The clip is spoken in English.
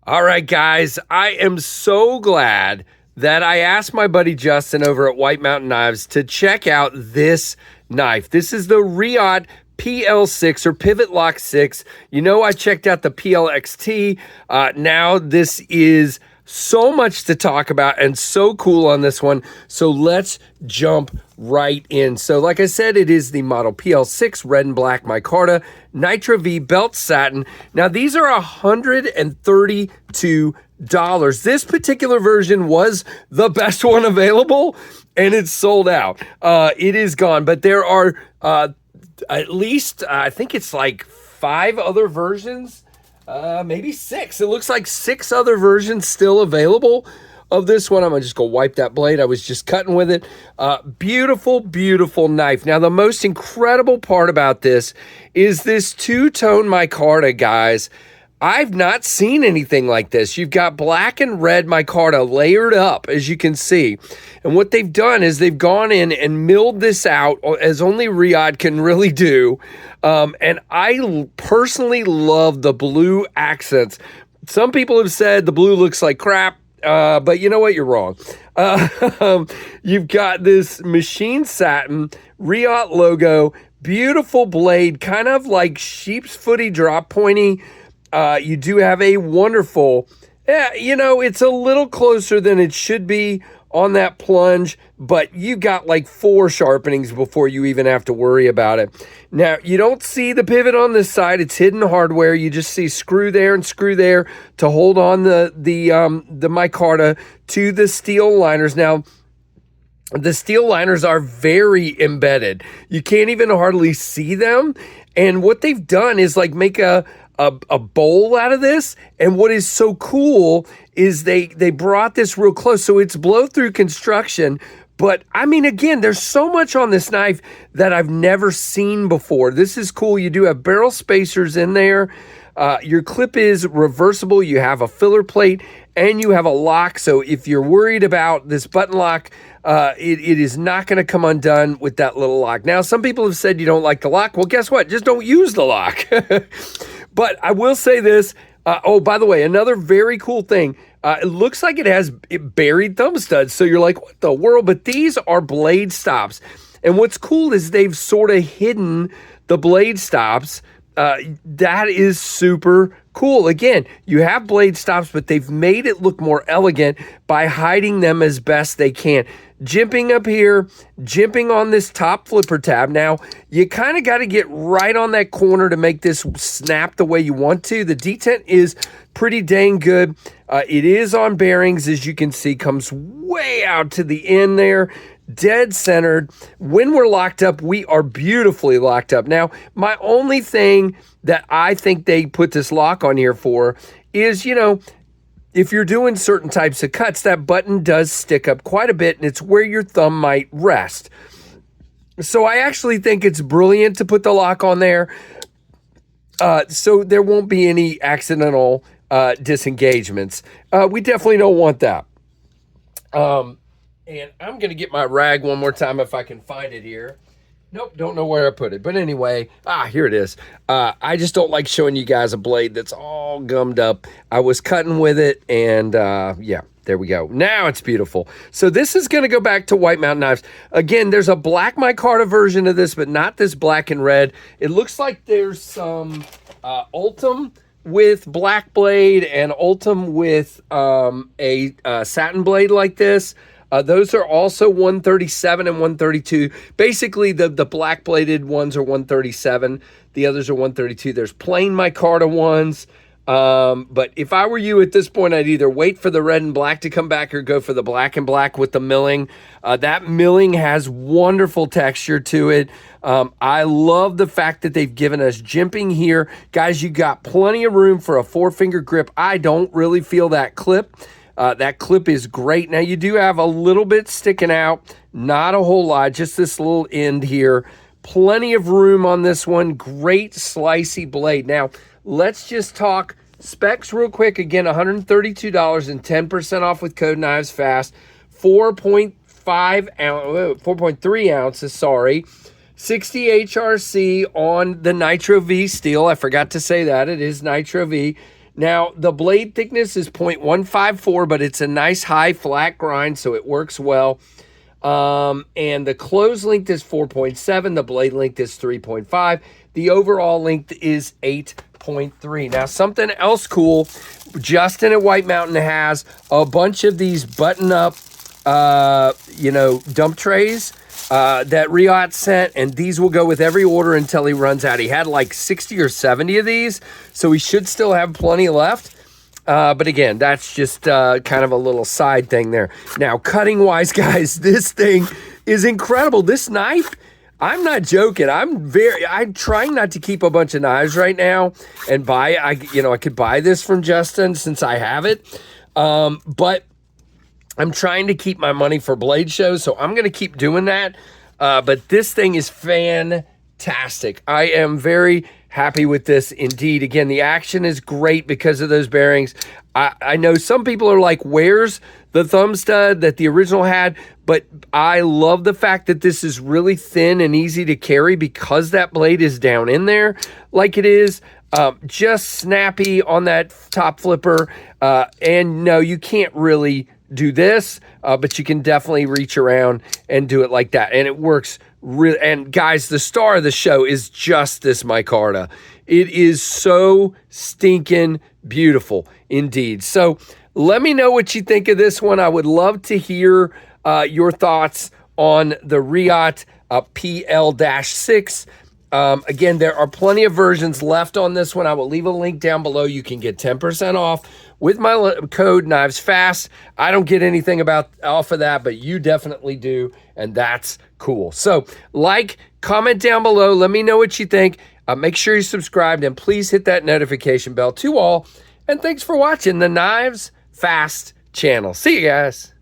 All right, guys, I am so glad that I asked my buddy Justin over at White Mountain Knives to check out this knife. This is the Reate PL6 or Pivot Lock 6. You know, I checked out the PLXT. Now this is so much to talk about and so cool on this one. So let's jump right in. So like I said, it is the model PL6 red and black micarta Nitro V belt satin. Now these are $132. This particular version was the best one available and it's sold out. It is gone, but there are at least I think it's like 5 other versions, maybe 6. It looks like 6 other versions still available of this one. I'm gonna just go wipe that blade. I was just cutting with it. Beautiful, beautiful knife. Now the most incredible part about this is this two-tone micarta, guys. I've not seen anything like this. You've got black and red micarta layered up, as you can see. And what they've done is they've gone in and milled this out as only Reate can really do. And I personally love the blue accents. Some people have said the blue looks like crap. But you know what? You're wrong. You've got this machine satin Reate logo, beautiful blade, kind of like sheep's footy drop pointy. You do have a wonderful, it's a little closer than it should be on that plunge, but you got like 4 sharpenings before you even have to worry about it. Now, you don't see the pivot on this side. It's hidden hardware. You just see screw there and screw there to hold on the micarta to the steel liners. Now, the steel liners are very embedded. You can't even hardly see them. And what they've done is like make a bowl out of this. And what is so cool is they brought this real close. So it's blow through construction. But I mean, again, there's so much on this knife that I've never seen before. This is cool. You do have barrel spacers in there. Your clip is reversible. You have a filler plate and you have a lock. So if you're worried about this button lock, it is not going to come undone with that little lock. Now, some people have said you don't like the lock. Well, guess what? Just don't use the lock. But I will say this. Oh, by the way, another very cool thing. It looks like it has buried thumb studs. So you're like, what the world? But these are blade stops. And what's cool is they've sort of hidden the blade stops. That is super cool. Again, you have blade stops, but they've made it look more elegant by hiding them as best they can. Jimping up here, jimping on this top flipper tab. Now, you kind of got to get right on that corner to make this snap the way you want to. The detent is pretty dang good. It is on bearings, as you can see, comes way out to the end there. Dead centered. When we're locked up, we are beautifully locked up. Now, my only thing that I think they put this lock on here for is, if you're doing certain types of cuts, that button does stick up quite a bit, and it's where your thumb might rest. So I actually think it's brilliant to put the lock on there, so there won't be any accidental disengagements. We definitely don't want that. And I'm going to get my rag one more time if I can find it here. Nope, don't know where I put it. But anyway, here it is. I just don't like showing you guys a blade that's all gummed up. I was cutting with it, and yeah, there we go. Now it's beautiful. So this is going to go back to White Mountain Knives. Again, there's a black micarta version of this, but not this black and red. It looks like there's some Ultim with black blade and Ultim with a satin blade like this. Those are also 137 and 132. Basically, the black bladed ones are 137. The others are 132. There's plain micarta ones. But if I were you at this point, I'd either wait for the red and black to come back or go for the black and black with the milling. That milling has wonderful texture to it. I love the fact that they've given us jimping here. Guys, you got plenty of room for a 4-finger grip. I don't really feel that clip. That clip is great. Now, you do have a little bit sticking out, not a whole lot, just this little end here. Plenty of room on this one. Great slicey blade. Now, let's just talk specs real quick. Again, $132 and 10% off with code KNIVESFAST. 4.3 ounces, sorry. 60 HRC on the Nitro V steel. I forgot to say that. It is Nitro V. Now, the blade thickness is 0.154, but it's a nice high flat grind, so it works well. And the close length is 4.7. The blade length is 3.5. The overall length is 8.3. Now, something else cool, Justin at White Mountain has a bunch of these button-up, dump trays that Reate sent, and these will go with every order until he runs out. He had like 60 or 70 of these, so he should still have plenty left. But again, that's just kind of a little side thing there. Now, cutting-wise, guys, this thing is incredible. This knife, I'm not joking. I'm trying not to keep a bunch of knives right now and buy. I could buy this from Justin since I have it, but I'm trying to keep my money for blade shows, so I'm going to keep doing that. But this thing is fantastic. I am very happy with this indeed. Again, the action is great because of those bearings. I know some people are like, where's the thumb stud that the original had? But I love the fact that this is really thin and easy to carry because that blade is down in there like it is. Just snappy on that top flipper. And no, you can't really do this, but you can definitely reach around and do it like that. And it works really. And guys, the star of the show is just this micarta. It is so stinking beautiful indeed. So let me know what you think of this one. I would love to hear your thoughts on the Reate PL6. Again, there are plenty of versions left on this one. I will leave a link down below. You can get 10% off with my code KnivesFast. I don't get anything off of that, but you definitely do, and that's cool. So comment down below. Let me know what you think. Make sure you're subscribed, and please hit that notification bell to all. And thanks for watching the Knives Fast channel. See you guys.